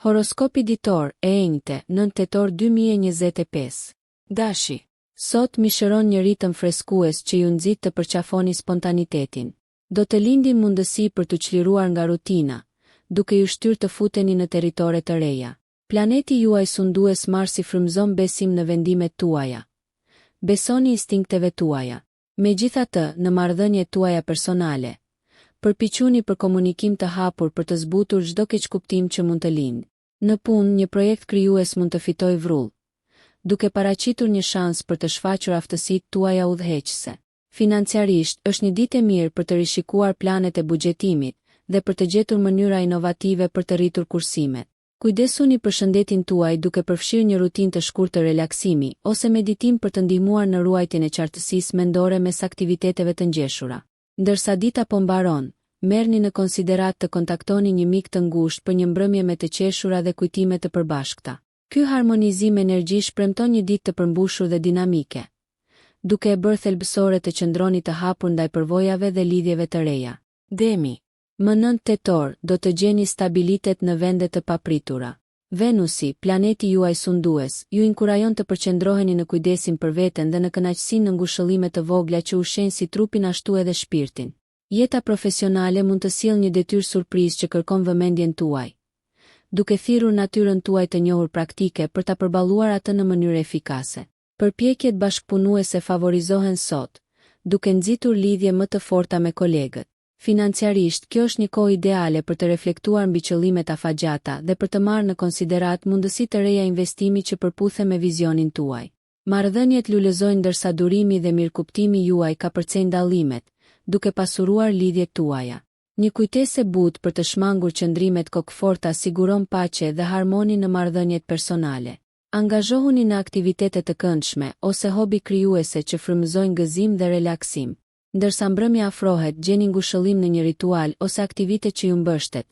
Horoskopi ditor, e enjte, 9 tetor 2025. Dashi. Sot mishëron një ritëm freskues që ju nxit të përqafoni spontanitetin. Do të lindin mundësi për të çliruar nga rutina, duke ju shtyrë të futeni në territore të reja. Planeti juaj sundues Marsi frymëzon besim në vendimet tuaja. Besoni instinkteve tuaja. Megjithatë, në marrëdhëniet tuaja personale, përpiquni për komunikim të hapur për të zbutur çdo keqkuptim që mund të lindë. Në punë, një projekt krijues mund të fitojë vrull, duke paraqitur një shans për të shfaqur aftësitë tuaja udhëheqëse. Financiarisht, është një ditë e mirë për të rishikuar planet e buxhetimit dhe për të gjetur mënyra inovative për të rritur kursimet. Kujdesuni për shëndetin tuaj duke përfshirë një rutinë të shkurtër relaksimi ose meditim për të ndihmuar në ruajtjen e qartësisë mendore mes aktiviteteve të ngjeshura. Ndërsa dita po mbaron, merrni në konsiderat të kontaktoni një mik të ngushtë për një mbrëmje me të qeshura dhe kujtime të përbashkëta. Ky harmonizim energjish premton një ditë të përmbushur dhe dinamike, duke e bërë thelbësore të qëndroni të hapur ndaj përvojave dhe lidhjeve të reja. Demi. Më 9 tetor, do të gjeni stabilitet në vende të papritura. Venusi, planeti juaj sundues, ju inkurajon të përqendroheni në kujdesin për veten dhe në kënaqësinë në ngushëllime të vogla që ushqejnë si trupin ashtu edhe shpirtin. Jeta profesionale mund të sjellë një detyrë surprizë që kërkon vëmendjen tuaj, duke thirrur natyrën tuaj të njohur praktike për ta përballuar atë në mënyrë efikase. Përpjekjet bashkëpunuese favorizohen sot, duke nxitur lidhje më të forta me kolegët. Financiarisht, kjo është një kohë ideale për të reflektuar mbi qëllimet afatgjata dhe për të marrë në konsiderat mundësitë të reja investimi që përputhen me vizionin tuaj. Marrëdhëniet lulëzojnë ndërsa durimi dhe mirëkuptimi juaj ka përcejnë dallimet, duke pasuruar lidhjet tuaja. Një kujtesë e butë për të shmangur qëndrimet kokëforta siguron paqe dhe harmoni në marrëdhëniet personale. Angazhohuni në aktivitete të këndshme ose hobi krijuese që frymëzojnë gëzim dhe relaksim. Ndërsa mbrëmja afrohet, gjeni ngushëllim në një ritual ose aktivitet që ju mbështet,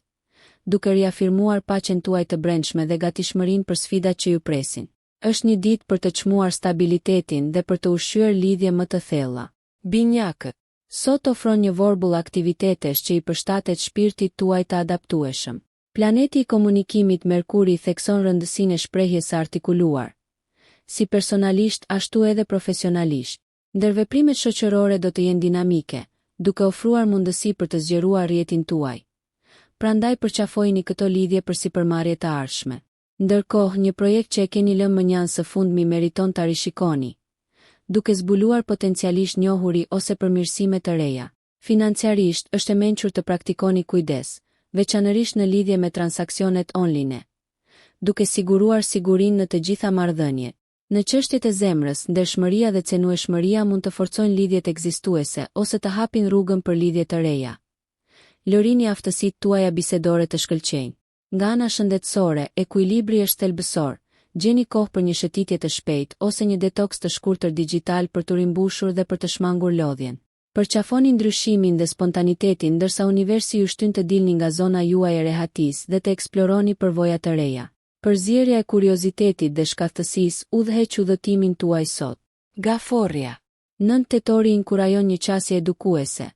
duke riafirmuar paqen tuaj të brendshme dhe gatishmërinë për sfidat që ju presin. Është një ditë për të çmuar stabilitetin dhe për të ushqyer lidhje më të thella. Binjakët. Sot ofron një vorbull aktivitetesh që i përshtatet shpirtit tuaj të adaptueshëm. Planeti i komunikimit Merkuri thekson rëndësinë e shprehjes së artikuluar, si personalisht ashtu edhe profesionalisht. Ndërveprimet shoqërore do të jenë dinamike, duke ofruar mundësi për të zgjeruar rrjetin tuaj. Prandaj përqafojini këto lidhje për sipërmarrje të ardhshme. Ndërkohë, një projekt që e keni lënë mënjan së fundmi meriton ta rishikoni, duke zbuluar potencialisht njohuri ose përmirësime të reja. Financiarisht, është e mençur të praktikoni kujdes, veçanërisht në lidhje me transaksionet online, duke siguruar sigurinë në të gjitha marrëdhëniet. Në çështjet e zemrës, ndershmëria dhe cenueshmëria mund të forcojnë lidhjet ekzistuese ose të hapin rrugën për lidhje të reja. Lërini aftësitë tuaja bisedore të shkëlqejnë. Nga ana shëndetësore, ekuilibri është thelbësor. Gjeni kohë për një shëtitje të shpejtë ose një detoks të shkurtër digjital për të rimbushur dhe për të shmangur lodhjen. Përqafoni ndryshimin dhe spontanitetin ndërsa universi ju shtyn të dilni nga zona juaj e rehatisë dhe të eksploroni përvoja të reja. Përzierja e kuriozitetit dhe shkathësisë udhëheq udhëtimin tuaj sot. Gaforria. 9 tetori inkurajon një qasje edukuese,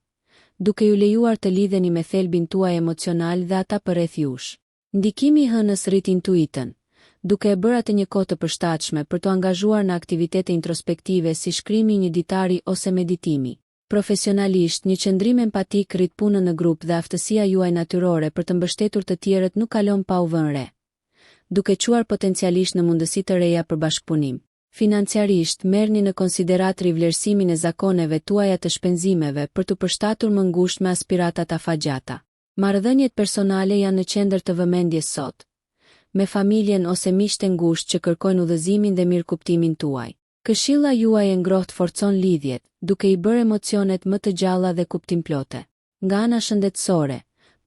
duke ju lejuar të lidheni me thelbin tuaj emocional dhe ata përreth jush. Ndikimi i hënës rrit intuitën, duke e bërë atë një kohë të përshtatshme për të angazhuar në aktivitete introspektive si shkrimi i një ditari ose meditimi. Profesionalisht, një qëndrim empatik rrit punën në grup dhe aftësia juaj natyrore për të mbështetur të tjerët nuk kalon pa u vënë re, duke quar potencialisht në mundësi të reja për bashkëpunim. Financiarisht, merrni në konsiderat rivlerësimin e zakoneve tuaja të shpenzimeve për të përshtatur më ngushtë me aspiratat afatgjata. Marrëdhëniet personale janë në qendër të vëmendjes sot, me familjen ose miqtë e ngushtë që kërkojnë udhëzimin dhe mirëkuptimin tuaj. Këshilla juaj e ngrohtë forcon lidhjet, duke i bërë emocionet më të gjalla dhe kuptimplote. Nga ana shëndetësore,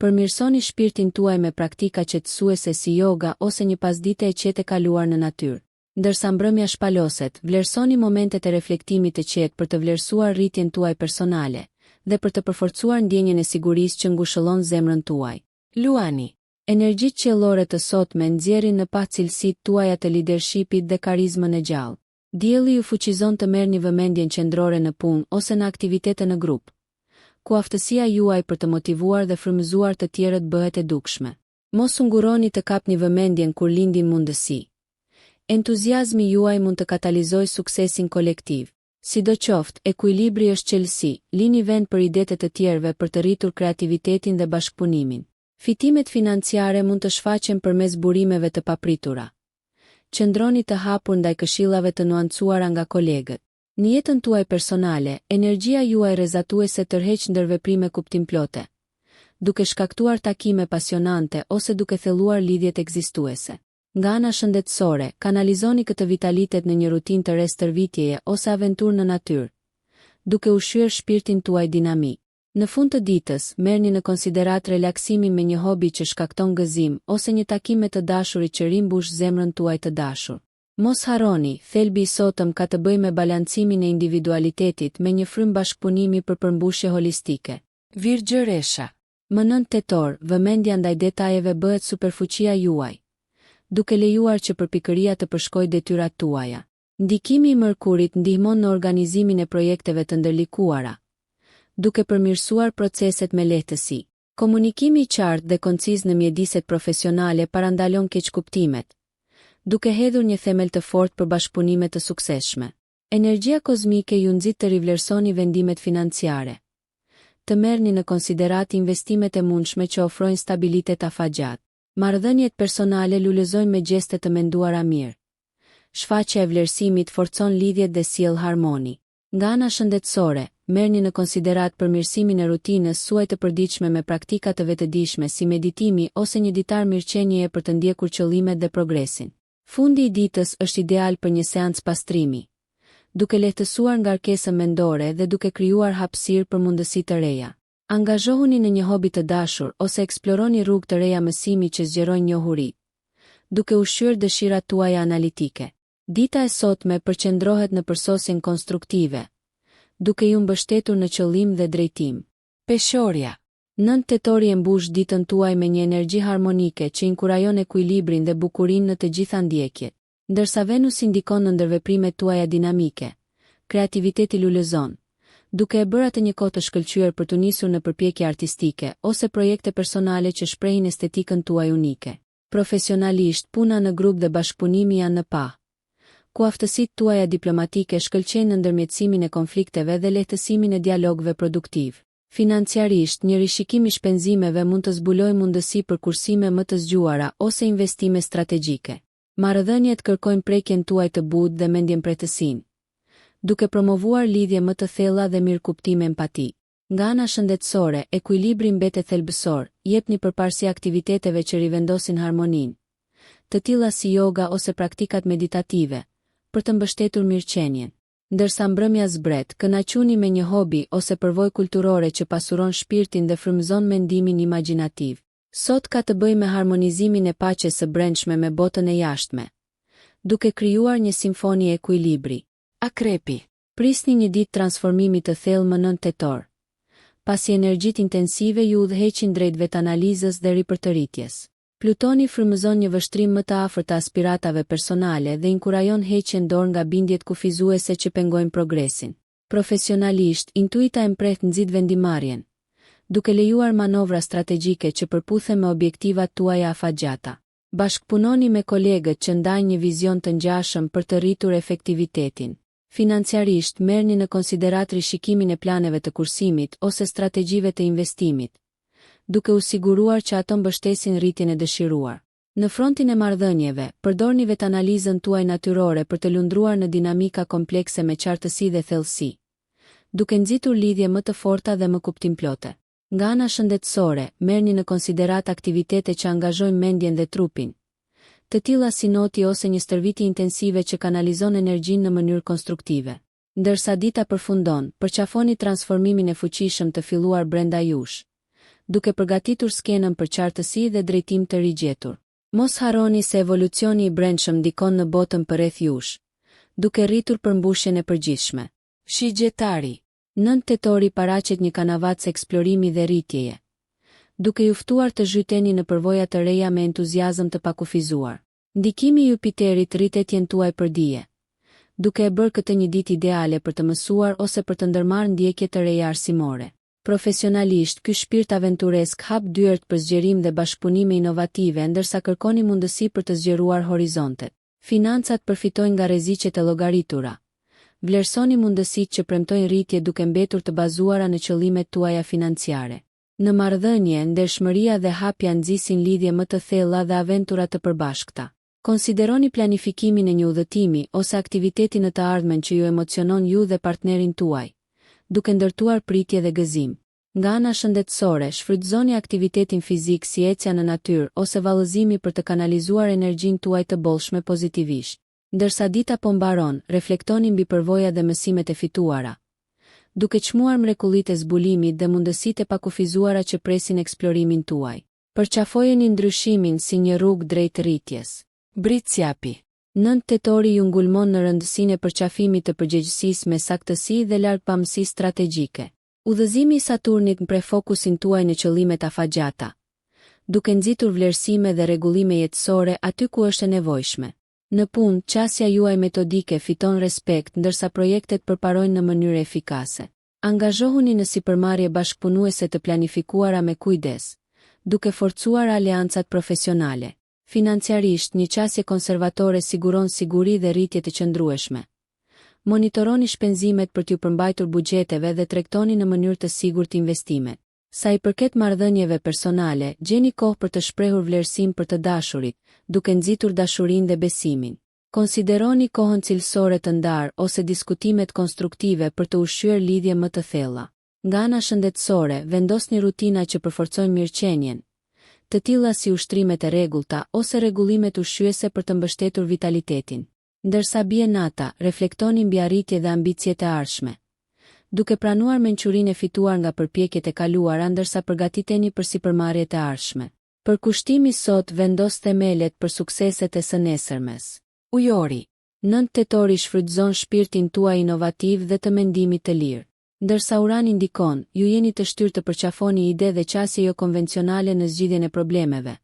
përmirësoni shpirtin tuaj me praktika qetësuese si yoga ose një pasdite e qetë e kaluar në natyrë. Ndërsa mbrëmja shpaloset, vlerësoni momentet e reflektimit të qetë për të vlerësuar rritjen tuaj personale dhe për të përforcuar ndjenjen e sigurisë që ngushëllon zemrën tuaj. Luani. Energjitë qiellore të sotme nxjerrin në pa cilësitë tuaja të leadershipit dhe karizmën e gjallë. Dielli ju fuqizon të merrni vëmendjen qendrore në punë ose në aktivitete në grup, ku aftësia juaj për të motivuar dhe frymëzuar të tjerët bëhet e dukshme. Mos u nguroni të kapni vëmendjen kur lindin mundësi. Entuziazmi juaj mund të katalizojë suksesin kolektiv. Sidoqoftë, ekuilibri është çelësi, lini vend për idetë të tjerëve për të rritur kreativitetin dhe bashkëpunimin. Fitimet financiare mund të shfaqen përmes burimeve të papritura. Qëndroni të hapur ndaj këshillave të nuancuara nga kolegët. Në jetën tuaj personale, energjia juaj rrezatuese tërheq ndërveprime kuptimplote, duke shkaktuar takime pasionante ose duke thelluar lidhjet ekzistuese. Nga ana shëndetësore, kanalizoni këtë vitalitet në një rutinë të re stërvitjeje ose aventurë në natyrë, duke ushqyer shpirtin tuaj dinamik. Në fund të ditës, merrni në konsiderat relaksimin me një hobi që shkakton gëzim ose një takim me të dashurit që rimbush zemrën tuaj të dashur. Mos harroni, thelbi i sotëm ka të bëjë me balancimin e individualitetit me një frym bashkëpunimi për përmbushje holistike. Virgjëresha. Më 9 tetor, vëmendja ndaj detajeve bëhet superfuqia juaj, duke lejuar që përpikëria të përshkojë detyrat tuaja. Ndikimi i Mërkurit ndihmon në organizimin e projekteve të ndërlikuara, duke përmirësuar proceset me lehtësi. Komunikimi i qartë dhe konciz në mjediset profesionale parandalon keqkuptimet, duke hedhur një themel të fortë për bashkëpunime të suksesshme. Energjia kozmike ju nxit të rivlerësoni vendimet financiare, të merrni në konsiderat investimet e mundshme që ofrojnë stabilitet afatgjatë. Marrëdhëniet personale lulëzojnë me gjeste të menduara mirë. Shfaqja e vlerësimit forcon lidhjet dhe sjell harmoni. Nga ana shëndetësore, merrni në konsiderat përmirësimin e rutinës suaj të përditshme me praktika të vetëdijshme si meditimi ose një ditar mirëqenjeje për të ndjekur qëllimet dhe progresin. Fundi i ditës është ideal për një seancë pastrimi, duke lehtësuar ngarkesën mendore dhe duke krijuar hapësirë për mundësi të reja. Angazhohuni në një hobi të dashur ose eksploroni rrugë të reja mësimi që zgjerojnë njohuri, duke ushqyer dëshirat tuaja analitike. Dita e sotme përqendrohet në përsosjen konstruktive, duke ju mbështetur në qëllim dhe drejtim. Peshorja. 9 tetori e mbush ditën tuaj me një energji harmonike që inkurajon ekuilibrin dhe bukurinë në të gjitha ndjekjet. Ndërsa Venusi ndikon në ndërveprimet tuaja dinamike, kreativiteti lulëzon, duke e bërë atë një kohë të shkëlqyer për të nisur në përpjekje artistike ose projekte personale që shprehin estetikën tuaj unike. Profesionalisht, puna në grup dhe bashkëpunimi janë në pa, ku aftësitë tuaja diplomatike shkëlqejnë në ndërmjetësimin e konflikteve dhe lehtësimin e dialogëve produktiv. Financiarisht, një rishikim i shpenzimeve mund të zbulojë mundësi për kursime më të zgjuara ose investime strategjike. Marrëdhëniet kërkojnë prekjen tuaj të butë dhe mendjempretësinë, duke promovuar lidhje më të thella dhe mirëkuptim empati. Nga ana shëndetësore, ekuilibri mbetet thelbësor, jepni përparësi aktiviteteve që rivendosin harmoninë, të tilla si yoga ose praktikat meditative, për të mbështetur mirëqenien. Ndërsa mbrëmja zbret, kënaquni me një hobi ose përvojë kulturore që pasuron shpirtin dhe frymëzon mendimin imagjinativ. Sot ka të bëjë me harmonizimin e paqes së brendshme me botën e jashtme, duke krijuar një simfoni ekuilibri. Akrepi. Prisni një ditë transformimi të thellë më 9 tetor, pasi energjitë intensive ju udhëheqin drejt vetanalizës dhe ripërtëritjes. Plutoni frymëzon një vështrim më të afërt të aspiratave personale dhe inkurajon heqjen dorë nga bindjet kufizuese që pengojnë progresin. Profesionalisht, intuita e mprehtë nxit vendimarrjen, duke lejuar manovra strategjike që përputhen me objektivat tuaja afatgjata. Bashkëpunoni me kolegët që ndajnë një vizion të ngjashëm për të rritur efektivitetin. Financiarisht, merrni në konsiderat rishikimin e planeve të kursimit ose strategjive të investimit, duke u siguruar që ato mbështesin rritjen e dëshiruar. Në frontin e marrëdhënieve, përdorni vetanalizën tuaj natyrore për të lundruar në dinamika komplekse me qartësi dhe thellësi, duke nxitur lidhje më të forta dhe më kuptimplote. Nga ana shëndetësore, merrni në konsiderat aktivitete që angazhojnë mendjen dhe trupin, të tilla si noti ose një stërvitje intensive që kanalizon energjinë në mënyrë konstruktive. Ndërsa dita përfundon, përqafoni transformimin e fuqishëm të filluar brenda jush, duke përgatitur skenën për qartësi dhe drejtim të rigjetur. Mos harroni se evolucioni i brendshëm ndikon në botën përreth jush, duke rritur përmbushjen e përgjithshme. Shigjetari. 9 tetori paraqet një kanavac eksplorimi dhe rritjeje, duke ju ftuar të zhyteni në përvoja të reja me entuziazëm të pakufizuar. Ndikimi i Jupiterit rrit etjen tuaj për dije, duke e bërë këtë një ditë ideale për të mësuar ose për të ndërmarrë ndjekje të reja arsimore. Profesionalisht, ky shpirt aventuresk hap dyert për zgjerim dhe bashkëpunime inovative ndërsa kërkoni mundësi për të zgjeruar horizontet. Financat përfitojnë nga rreziqet e llogaritura. Vlerësoni mundësitë që premtojnë rritje duke mbetur të bazuara në qëllimet tuaja financiare. Në marrëdhënie, ndershmëria dhe hapja nxisin lidhje më të thella dhe aventura të përbashkëta. Konsideroni planifikimin e një udhëtimi ose aktiviteti në të ardhmen që ju emocionon ju dhe partnerin tuaj, duke ndërtuar pritje dhe gëzim. Nga ana shëndetësore, shfrytëzoni aktivitetin fizik si ecja në natyrë ose vallëzimi për të kanalizuar energjinë tuaj të bollshme pozitivisht. Ndërsa dita po mbaron, reflektoni mbi përvojat dhe mësimet e fituara, duke çmuar mrekullitë e zbulimit dhe mundësitë e pakufizuara që presin eksplorimin tuaj. Përqafojeni ndryshimin si një rrugë drejt rritjes. Britsjapi. 9 tetori ju ngulmon në rëndësinë e përqafimit të përgjegjësisë me saktësi dhe largpamësi strategjike. Udhëzimi i Saturnit mpre fokusin tuaj në qëllimet afatgjata, duke nxitur vlerësime dhe rregullime jetësore aty ku është e nevojshme. Në punë, qasja juaj metodike fiton respekt ndërsa projektet përparojnë në mënyrë efikase. Angazhohuni në sipërmarrje bashkëpunuese të planifikuara me kujdes, duke forcuar aleancat profesionale. Financiarisht, një qasje konservatore siguron siguri dhe rritje të qëndrueshme. Monitoroni shpenzimet për t'ju përmbajtur buxheteve dhe tregtoni në mënyrë të sigurt investimet. Sa i përket marrëdhënieve personale, gjeni kohë për të shprehur vlerësim për të dashurit, duke nxitur dashurinë dhe besimin. Konsideroni kohën cilësore të ndarë ose diskutimet konstruktive për të ushqyer lidhje më të thella. Nga ana shëndetësore, vendosni rutina që përforcojnë mirëqenien, të tilla si ushtrimet e rregullta ose rregullimet ushqyese për të mbështetur vitalitetin. Ndërsa bie nata, reflektoni mbi arritje dhe ambicjet e ardhshme, duke pranuar mençurinë e fituar nga përpjekjet e kaluara ndërsa përgatiteni për sipërmarrjet e ardhshme. Përkushtimi sot vendos themelet për sukseset e së nesërmes. Ujori. 9 tetori shfrytëzon shpirtin tuaj inovativ dhe të mendimit të lirë. Ndërsa Urani ndikon, ju jeni të shtyrë të përqafoni ide dhe qasje jo konvencionale në zgjidhjen e problemeve,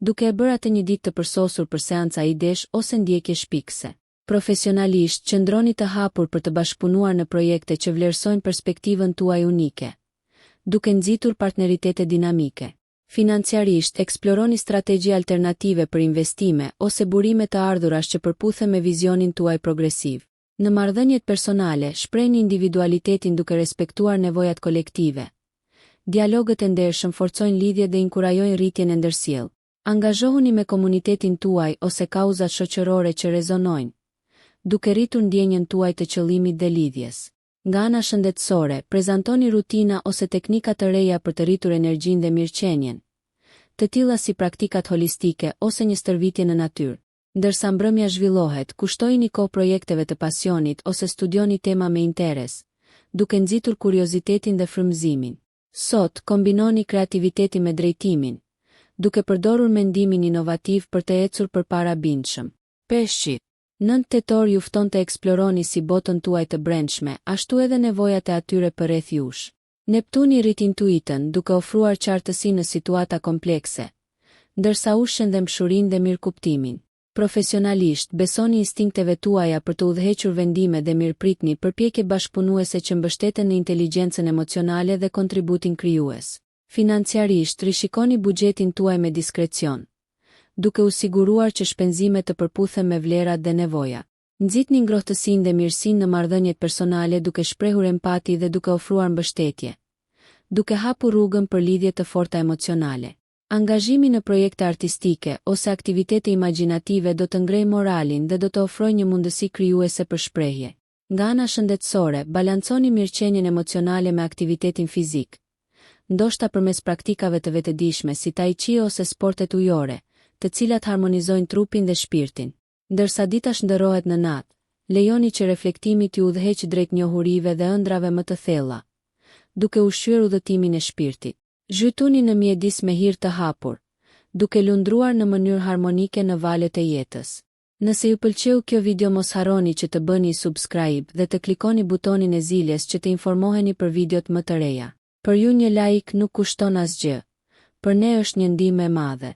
duke e bërë atë një ditë të përsosur për seanca idesh ose ndjekje shpikse. Profesionalisht, qëndroni të hapur për të bashkëpunuar në projekte që vlerësojnë perspektivën tuaj unike, duke nxitur partneritete dinamike. Financiarisht, eksploroni strategji alternative për investime ose burime të ardhurash që përputhen me vizionin tuaj progresiv. Në marrëdhëniet personale, shprehni individualitetin duke respektuar nevojat kolektive. Dialogët e ndershëm forcojnë lidhjet dhe inkurajojnë rritjen e ndërsjellë. Angazhohuni me komunitetin tuaj ose kauzat shoqërore që rezonojnë, duke rritur ndjenjën tuaj të qëllimit dhe lidhjes. Nga ana shëndetësore, prezantoni rutina ose teknika të reja për të rritur energjinë dhe mirëqenien, të tilla si praktikat holistike ose një stërvitje në natyrë. Ndërsa mbrëmja zhvillohet, kushtojini kohë projekteve të pasionit ose studioni tema me interes, duke nxitur kuriozitetin dhe frymëzimin. Sot, kombinoni kreativitetin me drejtimin, duke përdorur mendimin inovativ për të ecur përpara bindshëm. Peshqit. 9 tetor ju fton të eksploroni si botën tuaj të brendshme, ashtu edhe nevojat e atyre përreth jush. Neptuni rrit intuitën duke ofruar qartësi në situata komplekse, ndërsa ushqen dhe mshurinë dhe mirëkuptimin. Profesionalisht, besoni instinkteve tuaja për të udhëhequr vendime dhe mirëpritni përpjekje bashkëpunuese që mbështeten në inteligjencën emocionale dhe kontributin krijues. Financiarisht, rishikoni buxhetin tuaj me diskrecion, duke u siguruar që shpenzimet të përputhen me vlerat dhe nevojat. Nxitni ngrohtësinë dhe mirësinë në marrëdhëniet personale duke shprehur empati dhe duke ofruar mbështetje, duke hapur rrugën për lidhje të forta emocionale. Angazhimi në projekte artistike ose aktivitete imagjinative do të ngrejë moralin dhe do të ofrojë një mundësi krijuese për shprehje. Nga ana shëndetësore, balanconi mirëqenien emocionale me aktivitetin fizik, ndoshta përmes praktikave të vetëdijshme si tai chi ose sportet ujore, të cilat harmonizojnë trupin dhe shpirtin. Ndërsa dita shndërrohet në natë, lejoni që reflektimi t'ju udhëheqë drejt njohurive dhe ëndrave më të thella, duke ushqyer udhëtimin e shpirtit. Zhytuni në mjedis me hir të hapur, duke lundruar në mënyrë harmonike në valët e jetës. Nëse ju pëlqeu kjo video, mos harroni që të bëni subscribe dhe të klikoni butonin e ziljes që të informoheni për videot më të reja. Për ju një like nuk kushton asgjë, për ne është një ndihmë e madhe.